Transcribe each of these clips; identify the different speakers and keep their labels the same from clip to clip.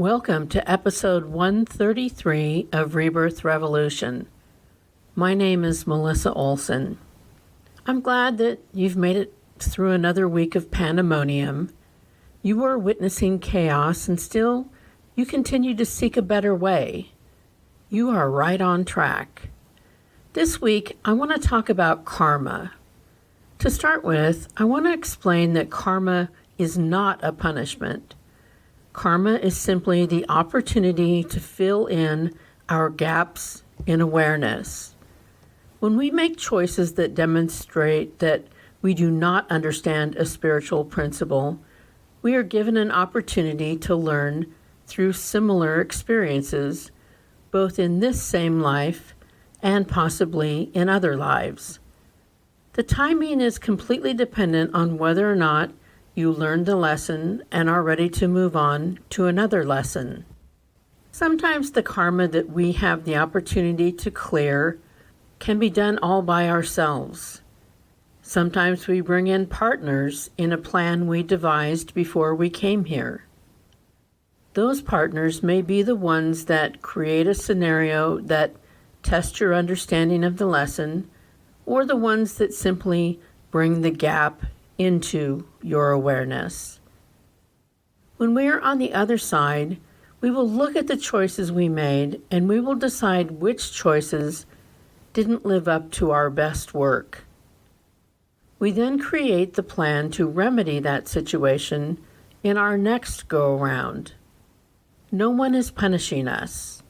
Speaker 1: Welcome to episode 133 of Rebirth Revolution. My name is Melissa Olson. I'm glad that you've made it through another week of pandemonium. You are witnessing chaos and still you continue to seek a better way. You are right on track. This week, I want to talk about karma. To start with, I want to explain that karma is not a punishment. Karma is simply the opportunity to fill in our gaps in awareness. When we make choices that demonstrate that we do not understand a spiritual principle, we are given an opportunity to learn through similar experiences, both in this same life and possibly in other lives. The timing is completely dependent on whether or not you learned the lesson and are ready to move on to another lesson. Sometimes the karma that we have the opportunity to clear can be done all by ourselves. Sometimes we bring in partners in a plan we devised before we came here. Those partners may be the ones that create a scenario that test your understanding of the lesson, or the ones that simply bring the gap into your awareness. When we are on the other side, we will look at the choices we made and we will decide which choices didn't live up to our best work. We then create the plan to remedy that situation in our next go-around. No one is punishing us.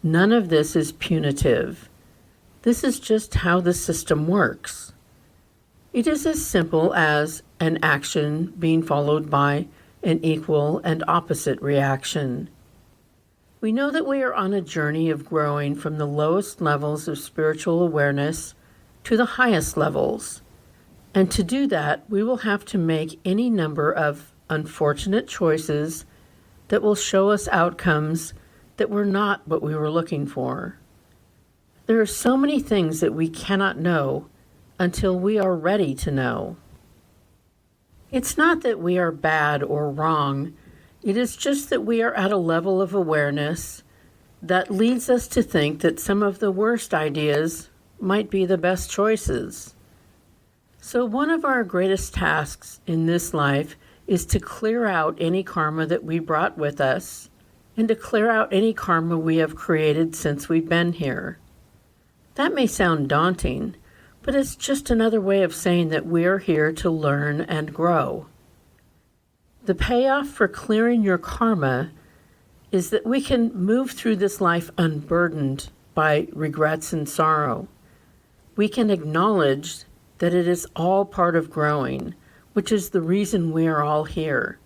Speaker 1: None of this is punitive. This is just how the system works. It is as simple as an action being followed by an equal and opposite reaction. We know that we are on a journey of growing from the lowest levels of spiritual awareness to the highest levels. And to do that, we will have to make any number of unfortunate choices that will show us outcomes that were not what we were looking for. There are so many things that we cannot know until we are ready to know. It's not that we are bad or wrong, it is just that we are at a level of awareness that leads us to think that some of the worst ideas might be the best choices. So one of our greatest tasks in this life is to clear out any karma that we brought with us and to clear out any karma we have created since we've been here. That may sound daunting, but it's just another way of saying that we're here to learn and grow. The payoff for clearing your karma is that we can move through this life unburdened by regrets and sorrow. We can acknowledge that it is all part of growing, which is the reason we are all here,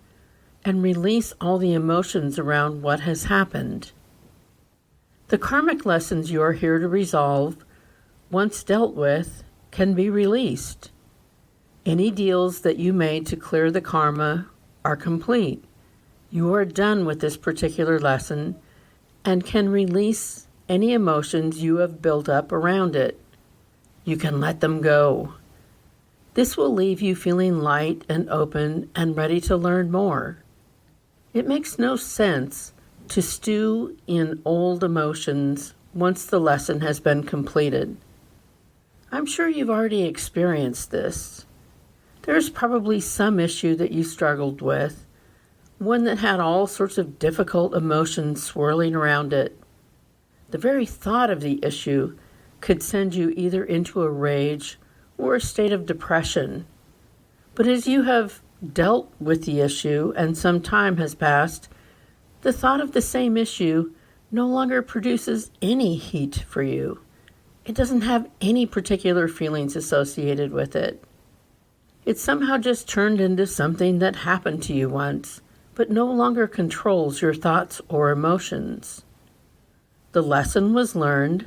Speaker 1: and release all the emotions around what has happened. The karmic lessons you are here to resolve, once dealt with, can be released. Any deals that you made to clear the karma are complete. You are done with this particular lesson and can release any emotions you have built up around it. You can let them go. This will leave you feeling light and open and ready to learn more. It makes no sense to stew in old emotions once the lesson has been completed. I'm sure you've already experienced this. There's probably some issue that you struggled with, one that had all sorts of difficult emotions swirling around it. The very thought of the issue could send you either into a rage or a state of depression. But as you have dealt with the issue and some time has passed, the thought of the same issue no longer produces any heat for you. It doesn't have any particular feelings associated with it. It somehow just turned into something that happened to you once, but no longer controls your thoughts or emotions. The lesson was learned,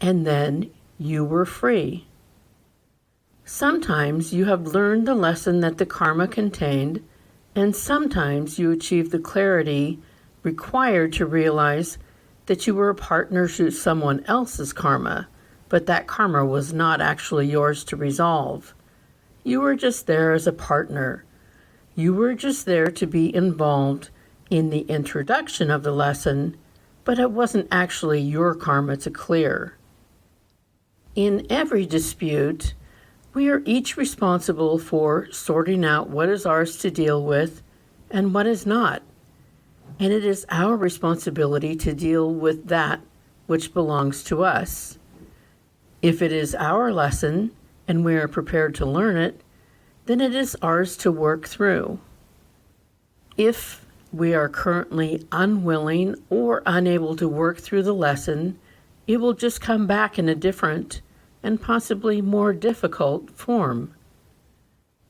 Speaker 1: and then you were free. Sometimes you have learned the lesson that the karma contained, and sometimes you achieve the clarity required to realize that you were a partner to someone else's karma, but that karma was not actually yours to resolve. You were just there as a partner. You were just there to be involved in the introduction of the lesson, but it wasn't actually your karma to clear. In every dispute, we are each responsible for sorting out what is ours to deal with and what is not. And it is our responsibility to deal with that which belongs to us. If it is our lesson and we are prepared to learn it, then it is ours to work through. If we are currently unwilling or unable to work through the lesson, it will just come back in a different and possibly more difficult form.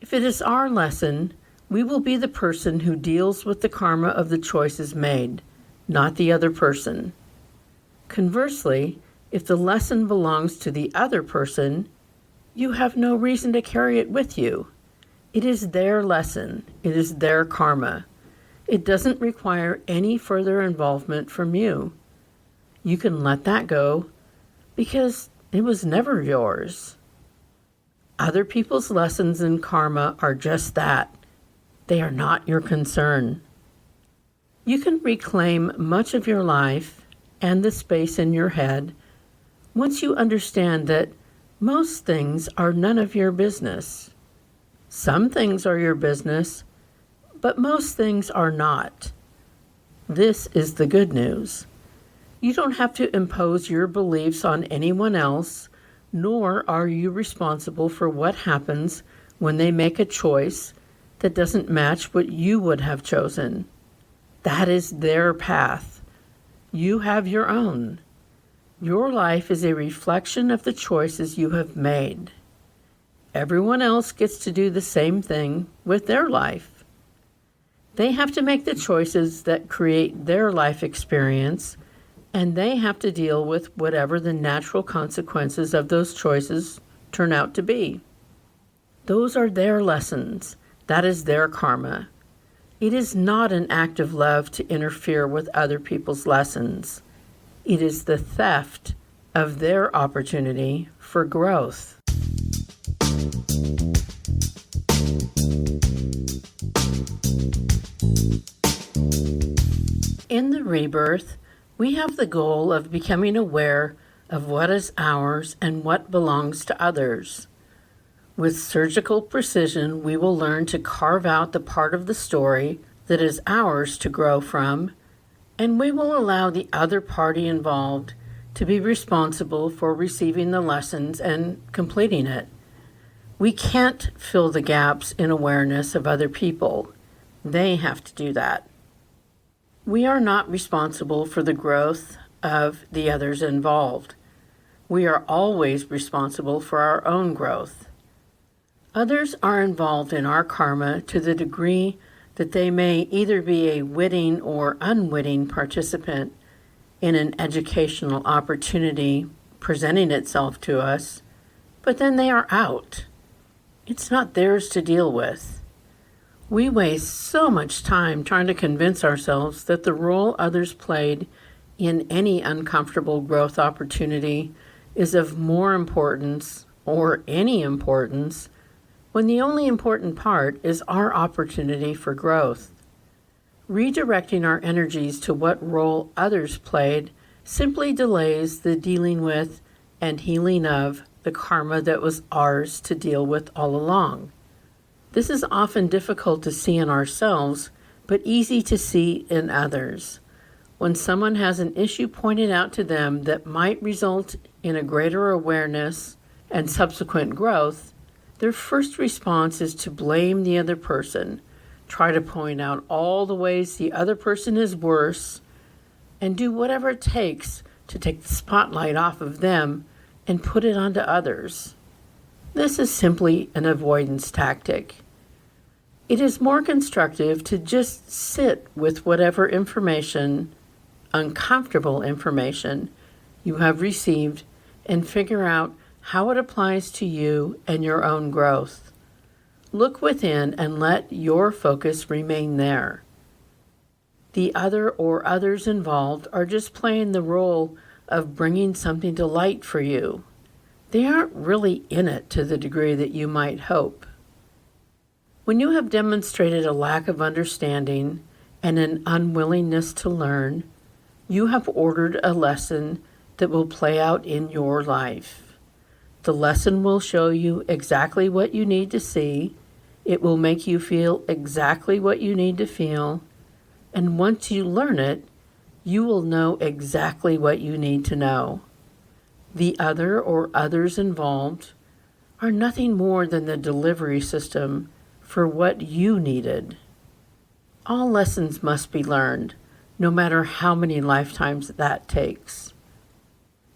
Speaker 1: If it is our lesson, we will be the person who deals with the karma of the choices made, not the other person. Conversely, if the lesson belongs to the other person, you have no reason to carry it with you. It is their lesson. It is their karma. It doesn't require any further involvement from you. You can let that go because it was never yours. Other people's lessons in karma are just that. They are not your concern. You can reclaim much of your life and the space in your head once you understand that most things are none of your business. Some things are your business, but most things are not. This is the good news. You don't have to impose your beliefs on anyone else, nor are you responsible for what happens when they make a choice that doesn't match what you would have chosen. That is their path. You have your own. Your life is a reflection of the choices you have made. Everyone else gets to do the same thing with their life. They have to make the choices that create their life experience, and they have to deal with whatever the natural consequences of those choices turn out to be. Those are their lessons. That is their karma. It is not an act of love to interfere with other people's lessons. It is the theft of their opportunity for growth. In the rebirth, we have the goal of becoming aware of what is ours and what belongs to others. With surgical precision, we will learn to carve out the part of the story that is ours to grow from, and we will allow the other party involved to be responsible for receiving the lessons and completing it. We can't fill the gaps in awareness of other people. They have to do that. We are not responsible for the growth of the others involved. We are always responsible for our own growth. Others are involved in our karma to the degree that they may either be a witting or unwitting participant in an educational opportunity presenting itself to us, but then they are out. It's not theirs to deal with. We waste so much time trying to convince ourselves that the role others played in any uncomfortable growth opportunity is of more importance or any importance, when the only important part is our opportunity for growth. Redirecting our energies to what role others played simply delays the dealing with and healing of the karma that was ours to deal with all along. This is often difficult to see in ourselves, but easy to see in others. When someone has an issue pointed out to them that might result in a greater awareness and subsequent growth, their first response is to blame the other person, try to point out all the ways the other person is worse, and do whatever it takes to take the spotlight off of them and put it onto others. This is simply an avoidance tactic. It is more constructive to just sit with whatever information, uncomfortable information, you have received and figure out how it applies to you and your own growth. Look within and let your focus remain there. The other or others involved are just playing the role of bringing something to light for you. They aren't really in it to the degree that you might hope. When you have demonstrated a lack of understanding, and an unwillingness to learn, you have ordered a lesson that will play out in your life. The lesson will show you exactly what you need to see. It will make you feel exactly what you need to feel. And once you learn it, you will know exactly what you need to know. The other or others involved are nothing more than the delivery system for what you needed. All lessons must be learned, no matter how many lifetimes that takes.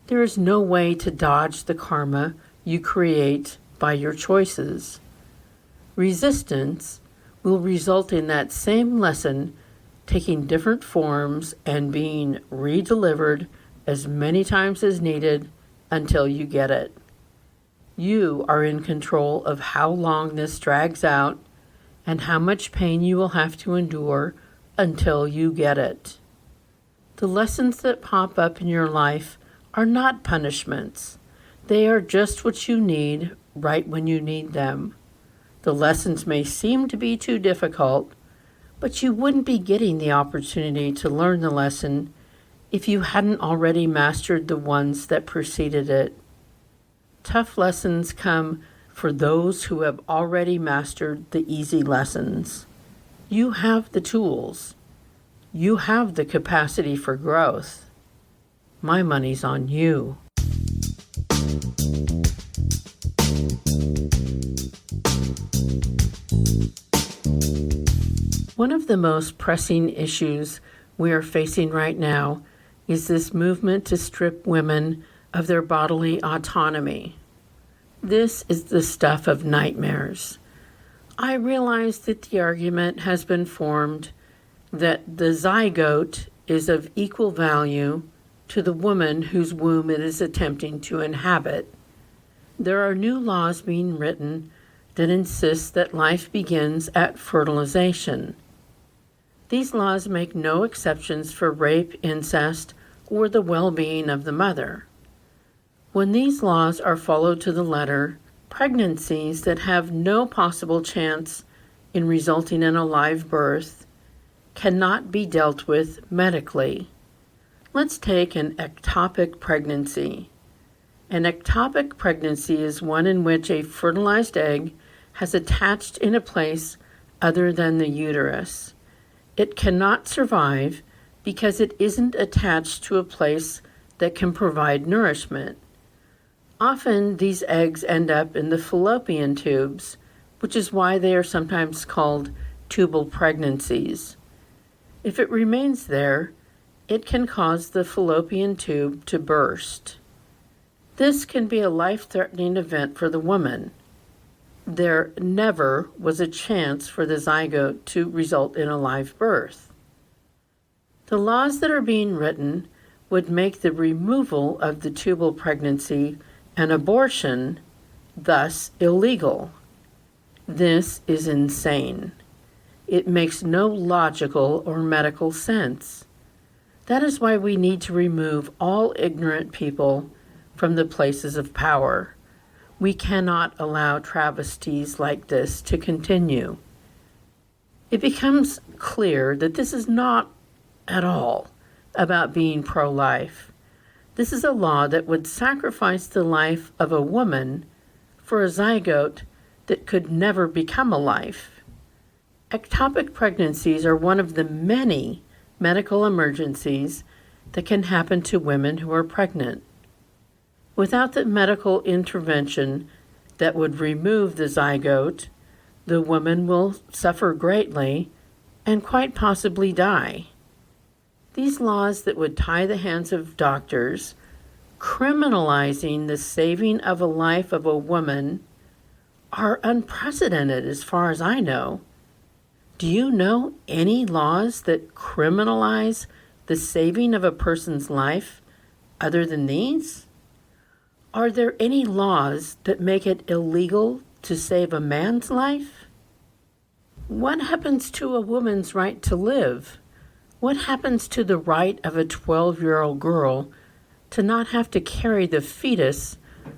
Speaker 1: There is no way to dodge the karma you create by your choices. Resistance will result in that same lesson taking different forms and being redelivered as many times as needed until you get it. You are in control of how long this drags out and how much pain you will have to endure until you get it. The lessons that pop up in your life are not punishments. They are just what you need right when you need them. The lessons may seem to be too difficult, but you wouldn't be getting the opportunity to learn the lesson if you hadn't already mastered the ones that preceded it. Tough lessons come for those who have already mastered the easy lessons. You have the tools. You have the capacity for growth. My money's on you. One of the most pressing issues we are facing right now is this movement to strip women of their bodily autonomy. This is the stuff of nightmares. I realize that the argument has been formed that the zygote is of equal value to the woman whose womb it is attempting to inhabit. There are new laws being written that insist that life begins at fertilization. These laws make no exceptions for rape, incest, or the well-being of the mother. When these laws are followed to the letter, pregnancies that have no possible chance in resulting in a live birth cannot be dealt with medically. Let's take an ectopic pregnancy. An ectopic pregnancy is one in which a fertilized egg has attached in a place other than the uterus. It cannot survive because it isn't attached to a place that can provide nourishment. Often these eggs end up in the fallopian tubes, which is why they are sometimes called tubal pregnancies. If it remains there, it can cause the fallopian tube to burst. This can be a life-threatening event for the woman. There never was a chance for the zygote to result in a live birth. The laws that are being written would make the removal of the tubal pregnancy an abortion, thus illegal. This is insane. It makes no logical or medical sense. That is why we need to remove all ignorant people from the places of power. We cannot allow travesties like this to continue. It becomes clear that this is not at all about being pro-life. This is a law that would sacrifice the life of a woman for a zygote that could never become a life. Ectopic pregnancies are one of the many medical emergencies that can happen to women who are pregnant. Without the medical intervention that would remove the zygote, the woman will suffer greatly and quite possibly die. These laws that would tie the hands of doctors, criminalizing the saving of a life of a woman, are unprecedented as far as I know. Do you know any laws that criminalize the saving of a person's life other than these? Are there any laws that make it illegal to save a man's life? What happens to a woman's right to live? What happens to the right of a 12-year-old girl to not have to carry the fetus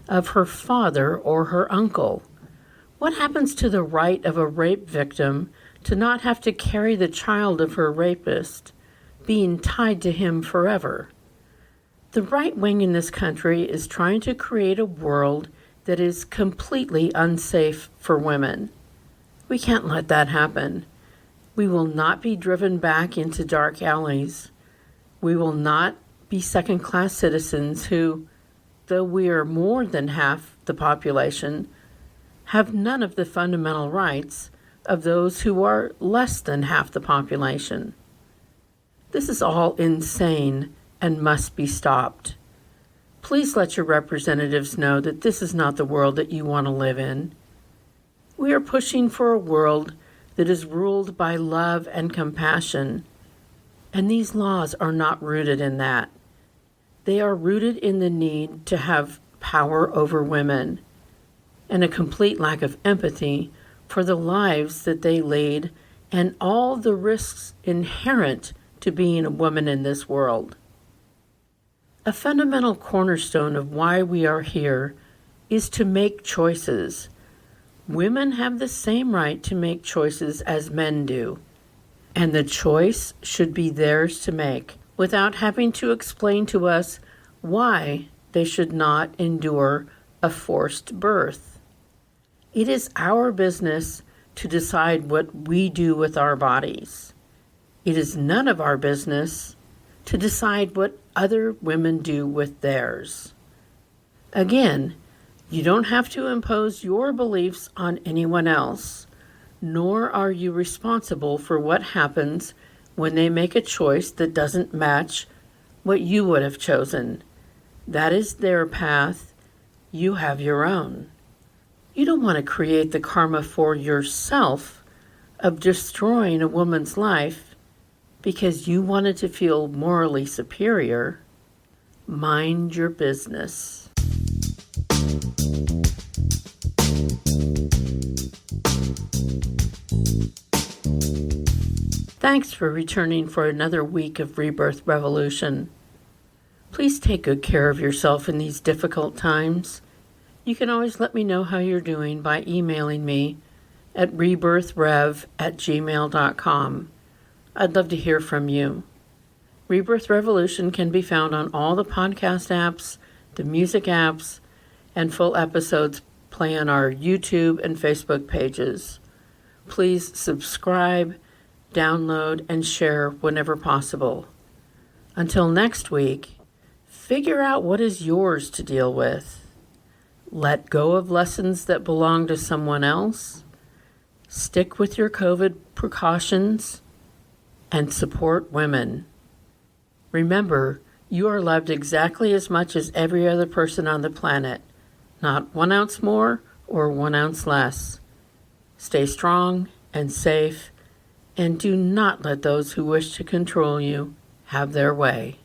Speaker 1: of her father or her uncle? What happens to the right of a rape victim to not have to carry the child of her rapist, being tied to him forever. The right wing in this country is trying to create a world that is completely unsafe for women. We can't let that happen. We will not be driven back into dark alleys. We will not be second-class citizens who, though we are more than half the population, have none of the fundamental rights of those who are less than half the population. This is all insane and must be stopped. Please let your representatives know that this is not the world that you want to live in. We are pushing for a world that is ruled by love and compassion, and these laws are not rooted in that. They are rooted in the need to have power over women and a complete lack of empathy for the lives that they lead and all the risks inherent to being a woman in this world. A fundamental cornerstone of why we are here is to make choices. Women have the same right to make choices as men do, and the choice should be theirs to make without having to explain to us why they should not endure a forced birth. It is our business to decide what we do with our bodies. It is none of our business to decide what other women do with theirs. Again, you don't have to impose your beliefs on anyone else, nor are you responsible for what happens when they make a choice that doesn't match what you would have chosen. That is their path. You have your own. You don't want to create the karma for yourself of destroying a woman's life because you wanted to feel morally superior. Mind your business. Thanks for returning for another week of Rebirth Revolution. Please take good care of yourself in these difficult times. You can always let me know how you're doing by emailing me at rebirthrev@gmail.com. I'd love to hear from you. Rebirth Revolution can be found on all the podcast apps, the music apps, and full episodes play on our YouTube and Facebook pages. Please subscribe, download, and share whenever possible. Until next week, figure out what is yours to deal with. Let go of lessons that belong to someone else. Stick with your COVID precautions and support women. Remember, you are loved exactly as much as every other person on the planet, not 1 ounce more or 1 ounce less. Stay strong and safe, and do not let those who wish to control you have their way.